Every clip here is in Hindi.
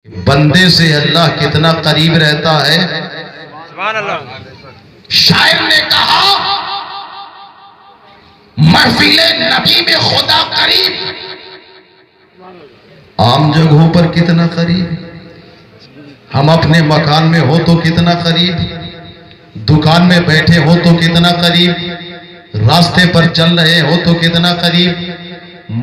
बंदे से अल्लाह कितना करीब रहता है। सुभान अल्लाह। शायर ने कहा महफिले नबी में खुदा करीब, आम जगहों पर कितना करीब। हम अपने मकान में हो तो कितना करीब, दुकान में बैठे हो तो कितना करीब, रास्ते पर चल रहे हो तो कितना करीब,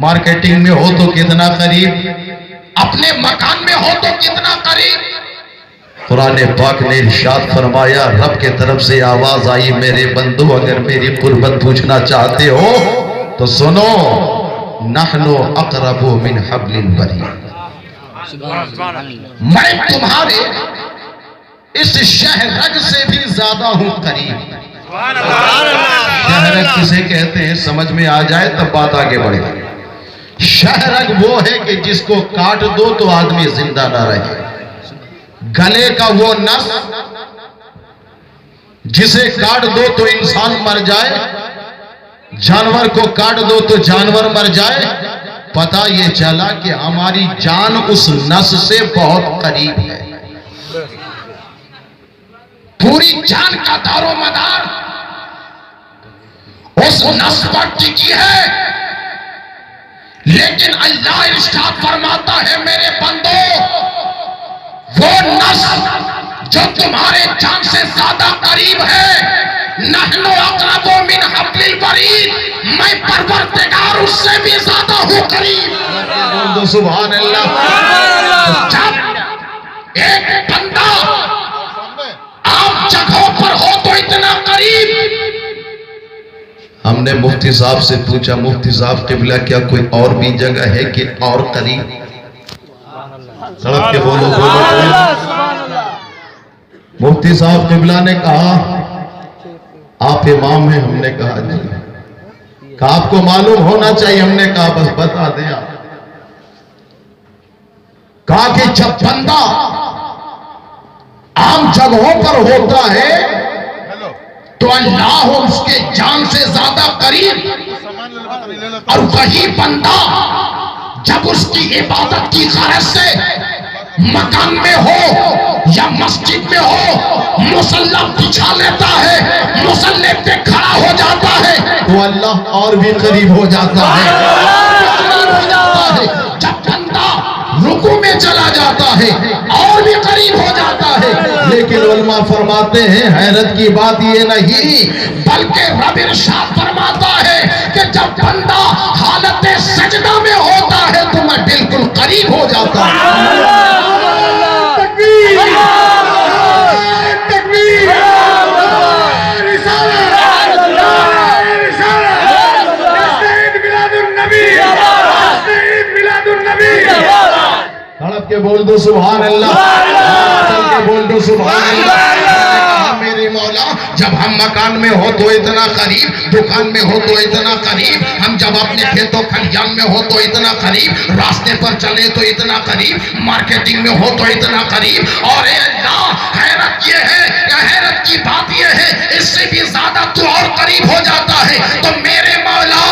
मार्केटिंग में हो तो कितना करीब, अपने मकान में हो तो कितना करीब। कुरान पाक ने इरशाद फरमाया, रब के तरफ से आवाज आई, मेरे बंदो अगर मेरी कुर्बत पूछना चाहते हो तो सुनो, नहनु अक़रबु मिन हब्लिल वरीद। मैं तुम्हारे इस शहरग से भी ज्यादा हूं करीब। शहरग किसे कहते हैं समझ में आ जाए तब बात आगे बढ़े। शहरग वो है कि जिसको काट दो तो आदमी जिंदा ना रहे। गले का वो नस जिसे काट दो तो इंसान मर जाए, जानवर को काट दो तो जानवर मर जाए। पता ये चला कि हमारी जान उस नस से बहुत करीब है। पूरी जान का दारो मदार उस नस पर टिकी है। लेकिन अल्लाह इरशाद फरमाता है, मेरे बंदो वो नस जो तुम्हारे जान से ज्यादा करीब है, नहनु अक़रबु मिन हब्लिल वरीद, मैं परवरदिगार उससे भी ज्यादा हूं करीब। बोल दो सुभान अल्लाह। जब एक बंदा आम जगहों पर हो तो इतना करीब। हमने मुफ्ती साहब से पूछा, मुफ्ती साहब क़िबला क्या कोई और भी जगह है कि और करीब? सड़क के बोलो बोलो। मुफ्ती साहब क़िबला ने कहा, आप इमाम हैं। हमने कहा जी। कहा आपको मालूम होना चाहिए। हमने कहा बस बता दें आप। कहा कि जब बंदा आम जगहों पर होता है तो अल्लाह उसके जान से ज्यादा करीब, और वही बंदा जब उसकी इबादत की गरज से मकान में हो या मस्जिद में हो, मुसल्ला बिछा लेता है, मुसल्ले पे खड़ा हो जाता है तो अल्लाह और भी करीब हो जाता है। जब बंदा रुकू में चला जाता है और भी करीब हो जाता है। लेकिन उलमा फरमाते हैं, हैरत की बात ये नहीं बल्कि रब इरशाद फरमाता है कि जब बंदा हालत सजदा में होता है तो मैं बिल्कुल करीब हो जाता हूं। तड़प के बोल दो सुभान अल्लाह, चल के बोल दो सुभान अल्लाह। मेरे मौला जब हम मकान में हो तो इतना करीब, दुकान में हो तो इतना करीब, हम जब अपने खेतों खलियान में हो तो इतना करीब, रास्ते पर चले तो इतना करीब, मार्केटिंग में हो तो इतना करीब। और अल्लाह हैरत ये है, हैरत की बात ये है, इससे भी ज्यादा तू और करीब हो जाता है। तो मेरे मौला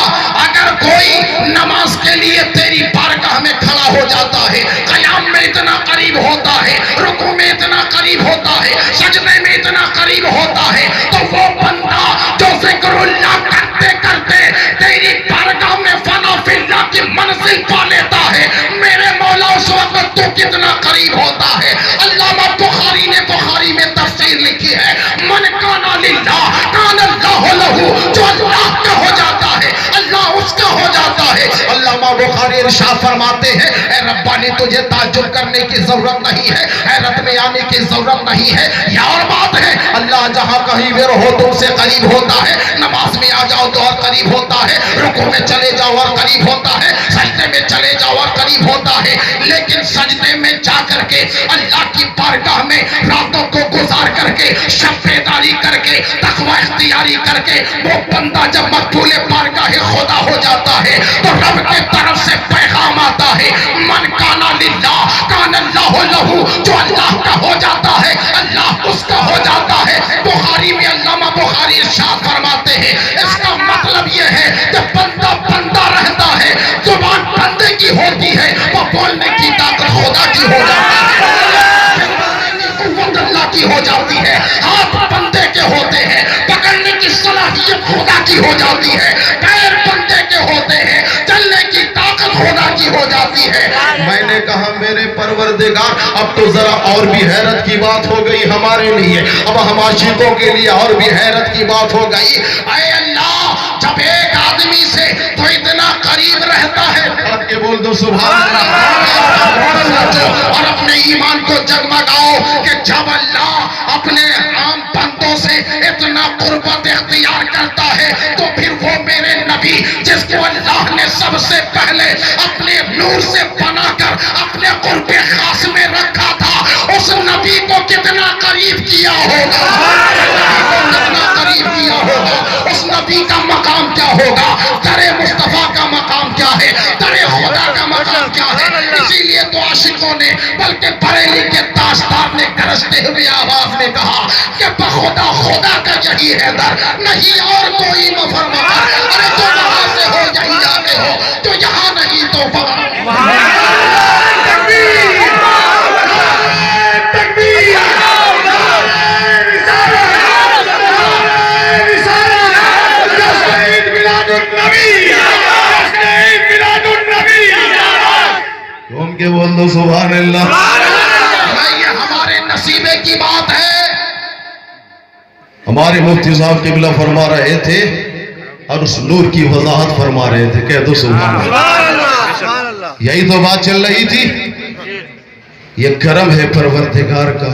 अगर कोई नमाज के लिए तेरी बारगाह में खड़ा हो जाता है, कयाम में इतना करीब होता है, रुकू में इतना करीब होता है, सजदे में इतना करीब होता है, तो वो बंदा जो ज़िक्रुल्लाह करते करते तेरी बारगाह में फना फिल्लाह की मंजिल पा लेता है, मेरे मौला उस वक्त तो कितना करीब होता है। अल्लामा बुखारी ने बुखारी में तफसीर लिखी है, मन काना लिल्लाह काना अल्लाहु लहू, जो अल्लाह का हो जाता है अल्लाह उसका हो जाता है। अल्लामा बुखारी इरशाद फरमाते हैं, ए रब्बानी तुझे ताज्जुब करने की जरूरत नहीं है, हैरत में आने की जरूरत नहीं है। यह और बात है, अल्लाह जहां कहीं भी रहो तुमसे करीब होता है। नमाज में आ जाओ तो और करीब होता है, रुकू में चले जाओ और करीब होता है, सजदे में चले जाओ और करीब होता है। लेकिन सजदे में जा करके अल्लाह की बारगाह में रातों को गुजार करके, शब बेदारी करके, तकवा इख्तियारी करके वो बंदा जब मकबूले बारगाह खुदा हो जाता है तो रब के तरफ से पैगाम आता है, मन काना लिल्लाह काना अल्लाहु लहू, जो अल्लाह का हो जाता है अल्लाह उसका हो जाता है। बुखारी में अल्लामा बुखारी इरशाद फरमाते हैं, इसका मतलब यह है कि बंदा बंदा रहता है, जुबान बंदे की होती है, वो बोलने की ताकत खुदा की हो जाती है। परवरदिगार, अब तो जरा और भी हैरत की बात हो गई हमारे लिए, अब हम आशिकों के लिए और भी हैरत की बात हो गई। ऐ अल्लाह, जब एक आदमी से तो इतना करीब रहता है, अब के बोल दो सुभान अल्लाह, और अपने ईमान को जगमगाओ कि जब अल्लाह अपने आम बंदों से इतना कुर्बत इख्तियार करता है, तो फिर वो मेरे नबी जिसको अल्लाह ने सबसे पहले अपने नूर से बनाकर अपने कुर्बे खास में रखा था, उस नबी को कितना करीब किया होगा, कितना करीब किया होगा। उस नबी का मकाम क्या होगा, दरे मुस्तफा का मकाम क्या है, दरे खुदा का मकाम क्या है। इसीलिए तो आशिकों ने, बल्कि बरेली के ताजदार ने गरजते हुए आवाज में कहा कि बखुदा खुदा का यही है दर, नहीं और कोई मफरमा। अरे तो वहां से हो यही आगे हो, तो यहाँ नहीं तो उनके बोल दो सुभान अल्लाह। ये हमारे नसीबे की बात है। हमारे मुफ्ती साहब किबला फरमा रहे थे और उस नूर की वजाहत फरमा रहे थे, कह दो सुभान अल्लाह। यही तो बात चल रही थी। ये करम है परवरदिगार का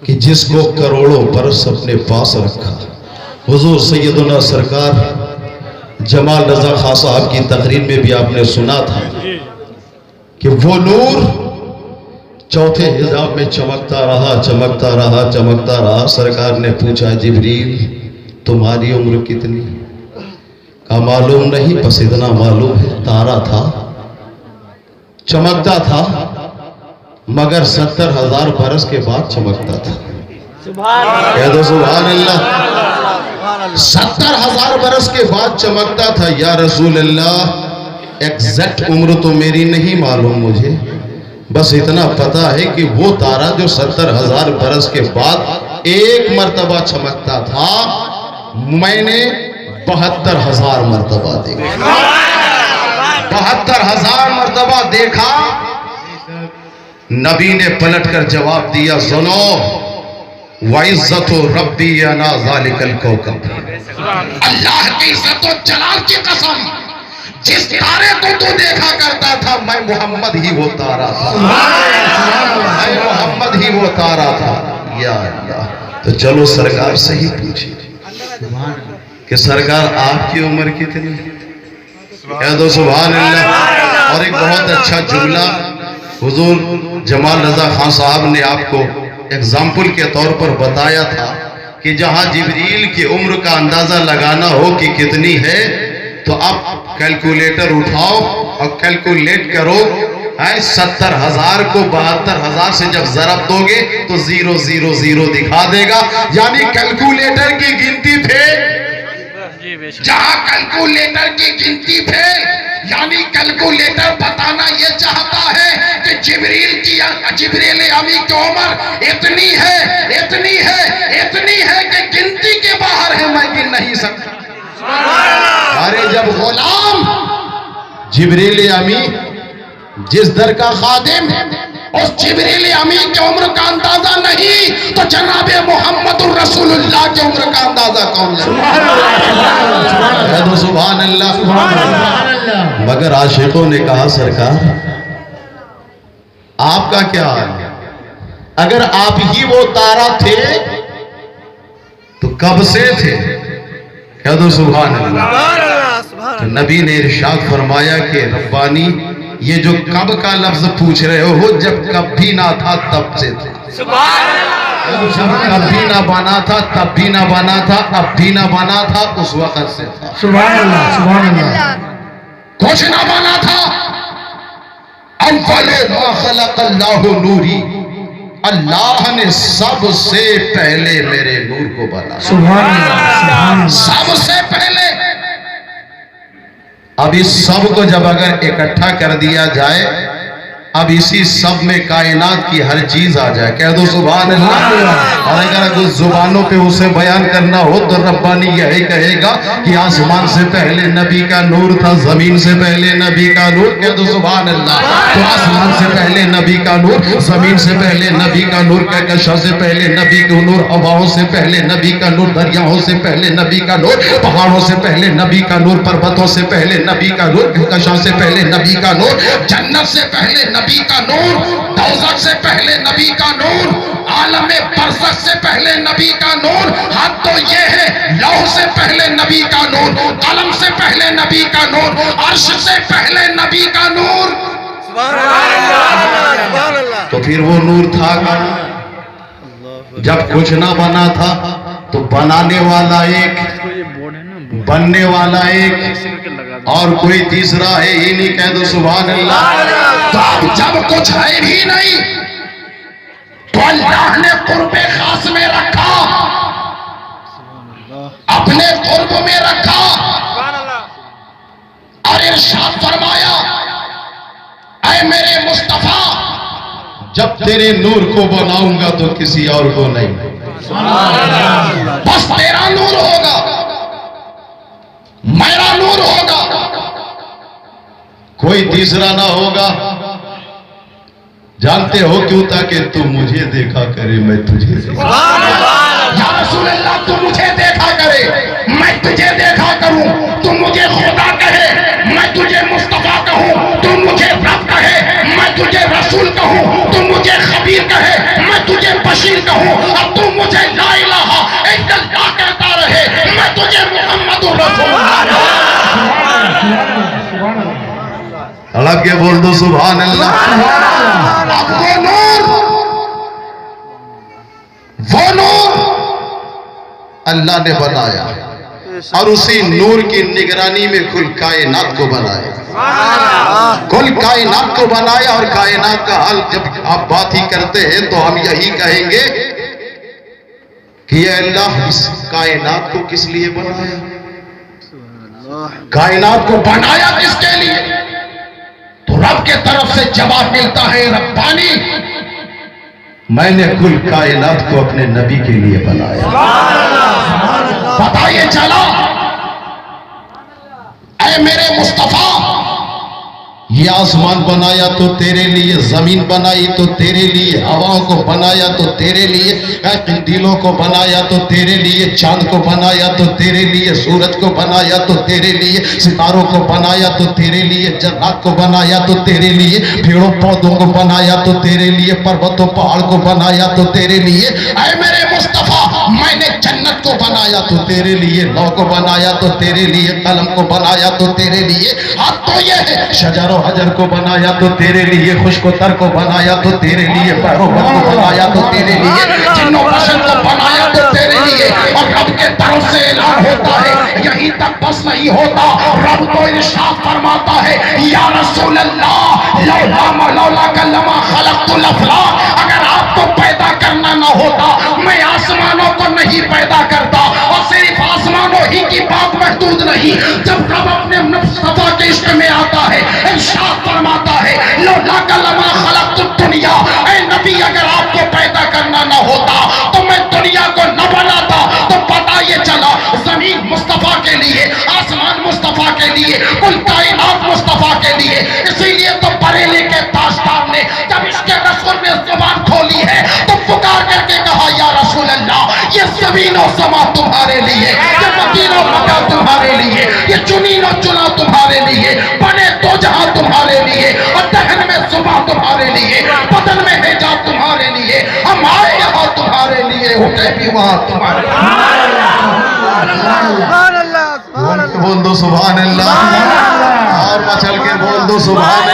कि जिसको करोड़ों बरस अपने पास रखा। हुजूर सैयदुना सरकार जमाल रजा खां साहब की तकरीर में भी आपने सुना था कि वो नूर चौथे हिजाब में चमकता रहा, चमकता रहा, चमकता रहा। सरकार ने पूछा, जिब्रील तुम्हारी उम्र कितनी? का मालूम नहीं, बस इतना मालूम है तारा था, चमकता था, मगर 70,000 बरस के बाद चमकता था। कह दो सुभान अल्लाह। 70,000 बरस के बाद चमकता था। या रसूल अल्लाह, एग्जैक्ट उम्र तो मेरी नहीं मालूम मुझे, बस इतना पता है कि वो तारा जो 70,000 बरस के बाद एक मर्तबा चमकता था, मैंने 72,000 मर्तबा देखा। 72,000 मर्तबा देखा। नबी ने पलट कर जवाब दिया, सुनो, वइज़्ज़तु रब्बी अना ज़ालिकल कौकब। अल्लाह की इज्जत और जलाल की कसम, जिस तारे को तू देखा करता था, मैं मोहम्मद ही वो तारा था, मैं मोहम्मद ही वो तारा था। या अल्लाह, तो चलो सरकार से ही पूछिए कि सरकार आपकी उम्र कितनी? कह दो सुभान अल्लाह। और एक बहुत अच्छा जुमला हुजूर जमाल रजा खां साहब ने आपको एग्जाम्पल के तौर पर बताया था कि जहां जिब्रील की उम्र का अंदाजा लगाना हो कि कितनी है, तो आप कैलकुलेटर उठाओ और कैलकुलेट करो। 70,000 को 72,000 से जब जरब दोगे तो 000 दिखा देगा, यानी कैलकुलेटर की गिनती फेल। जहां कैलकुलेटर की गिनती फेल, यानी कैलकुलेटर बताना यह चाहता है कि जिब्रील अमी की उम्र इतनी है, इतनी है, इतनी है कि गिनती के बाहर है, मैं गिन नहीं सकता। अरे जब गुलाम जिब्रील अमी जिस दर का खादिम, उस जिब्रील अमी की उम्र का अंदाजा नहीं, तो जनाबे मोहम्मदुर रसूलुल्लाह की उम्र का अंदाजा कौन लगाए? सुभान अल्लाह। मगर आशिकों ने कहा, सरकार आपका क्या हाल है? अगर आप ही वो तारा थे तो कब से थे? कह दो सुभान अल्लाह। तो नबी ने इरशाद फरमाया कि रब्बानी, ये जो कब का लफ्ज पूछ रहे हो, जब कभी ना था तब से था। जब कभी ना बना था, तब भी ना बना था, अब भी ना बना था, उस वक्त से था। सुभान अल्लाह, सुभान अल्लाह। कुछ ना बना था। अव्वल मा खलक़ल्लाहु नूरी, अल्लाह ने सबसे पहले मेरे नूर को बनाया। सुभान अल्लाह, सबसे पहले। अब इस सब को जब अगर इकट्ठा कर दिया जाए, अब इसी सब में कायनात की हर चीज आ जाए, कह दो सुभान अल्लाह। और अगर कुछ जुबानों पे उसे बयान करना हो तो रब्बानी यही कहेगा कि आसमान से पहले नबी का नूर था, जमीन से पहले नबी का नूर, कह दो सुभान अल्लाह। तो आसमान से पहले नबी का नूर, जमीन से पहले नबी का नूर, कहकशां से पहले नबी का नूर, हवाओं से पहले नबी का नूर, दरियाओं से पहले नबी का नूर, पहाड़ों से पहले नबी का नूर, पर्वतों से पहले नबी का नूर, कहकशां से पहले नबी का नूर, जन्नत से पहले नबी का नूर, दोज़ख से पहले नबी का नूर, आलमे बरज़ख से पहले नबी का नूर। हाथ तो ये है, लौह से पहले नबी का नूर, कलम से पहले नबी का नूर, अर्श से पहले नबी का नूर। तो फिर वो नूर था जब कुछ ना बना था, तो बनाने वाला एक, बनने वाला एक, और कोई तीसरा है ही नहीं, कह दो सुभान अल्लाह। तो अब जब कुछ है भी नहीं तो अल्लाह ने कुर्बे खास में रखा, अपने कुर्ब में रखा और इरशाद फरमाया, ऐ मेरे मुस्तफा, जब तेरे नूर को बनाऊंगा तो किसी और को नहीं, बस तेरा नूर होगा, मेरा नूर होगा, कोई तीसरा ना होगा। जानते हो क्यों? ताकि तू मुझे देखा करे, मैं तुझे देखा। या रसूल अल्लाह, तू मुझे देखा करे, मैं तुझे देखा करूं। तू मुझे खुदा कहे, मैं तुझे मुस्तफा कहूं। तू मुझे रब कहे, मैं तुझे रसूल कहूं। तू मुझे खबीर कहे, मैं तुझे बशीर कहूं। और तू मुझे ला इलाहा इल्लल्लाह कहता रहे, मैं तुझे मुहम्मदुर रसूलुल्लाह। अड़क के बोल दो सुभान अल्लाह। अब वो नूर अल्लाह ने बनाया और उसी नूर की निगरानी में कुल कायनात को बनाया, कुल कायनात को बनाया। और कायनात का हाल जब आप बात ही करते हैं तो हम यही कहेंगे कि ये अल्लाह इस कायनात को किस लिए बनाया, कायनात को बनाया किसके लिए? तो रब के तरफ से जवाब मिलता है, रब्बानी, मैंने कुल कायनात को अपने नबी के लिए बनाया। पता ये चला, ऐ मेरे मुस्तफा, ये आसमान बनाया तो तेरे लिए, जमीन बनाई तो तेरे लिए, हवाओं को बनाया तो तेरे लिए, कंदीलों को बनाया तो तेरे लिए, चांद को बनाया तो तेरे लिए, सूरज को बनाया तो तेरे लिए, सितारों को बनाया तो तेरे लिए, जन्नत को बनाया तो तेरे लिए, पेड़ों पौधों को बनाया तो तेरे लिए, पर्वतों पहाड़ को बनाया तो तेरे लिए। ऐ मेरे मुस्तफा, मैंने जन्नत को बनाया तो तेरे लिए, लौ को बनाया तो तेरे लिए, कलम को बनाया तो तेरे लिए। हाथ तो ये है, शजर हजर को बनाया तो तेरे लिए, खुश्क तर को बनाया तो तेरे लिए, बहरों को बनाया तो तेरे लिए, जिन्नों बशर को बनाया तो तेरे लिए। और रब के तरफ से ऐलान होता है, यहीं तक बस नहीं होता, रब तो इरशाद फरमाता है, या रसूल अल्लाह, लौला कल्लमा खलक़तुल अफ़लाक, अगर आपको पैदा करना ना होता, मैं आसमानों को नहीं पैदा करता। और सिर्फ आसमानों ही की बात महदूद नहीं, जब रब अपने मुस्तफा के इश्क में आता है, इरशाद फरमाता है, लौला कल्लमा खलक़तुद दुनिया, ऐ नबी, अगर आपको पैदा करना ना होता तो मैं दुनिया को न बनाता। तो पता ये चला, जमीन मुस्तफा के लिए, आसमान मुस्तफा के लिए, कुल कायनात मुस्तफा के लिए। इसीलिए तो बरेली के ताजदार ने जब इसके रसूल में जुबान खोली है तो पुकार करके कहा, या रसूल अल्लाह, ये ज़मीन और समा तुम्हारे लिए, ये मदीना और मक्का तुम्हारे लिए, ये चुनी और चुना तुम्हारे लिए, बने दो जहां तुम्हारे लिए, और दहन में सुबह तुम्हारे लिए, बदन में हिजाब तुम्हारे लिए, हम आए यहाँ तुम्हारे लिए, उठे भी वहां तुम्हारे लिए। बोल दो सुभान अल्लाह, और मचल के बोल दो सुभान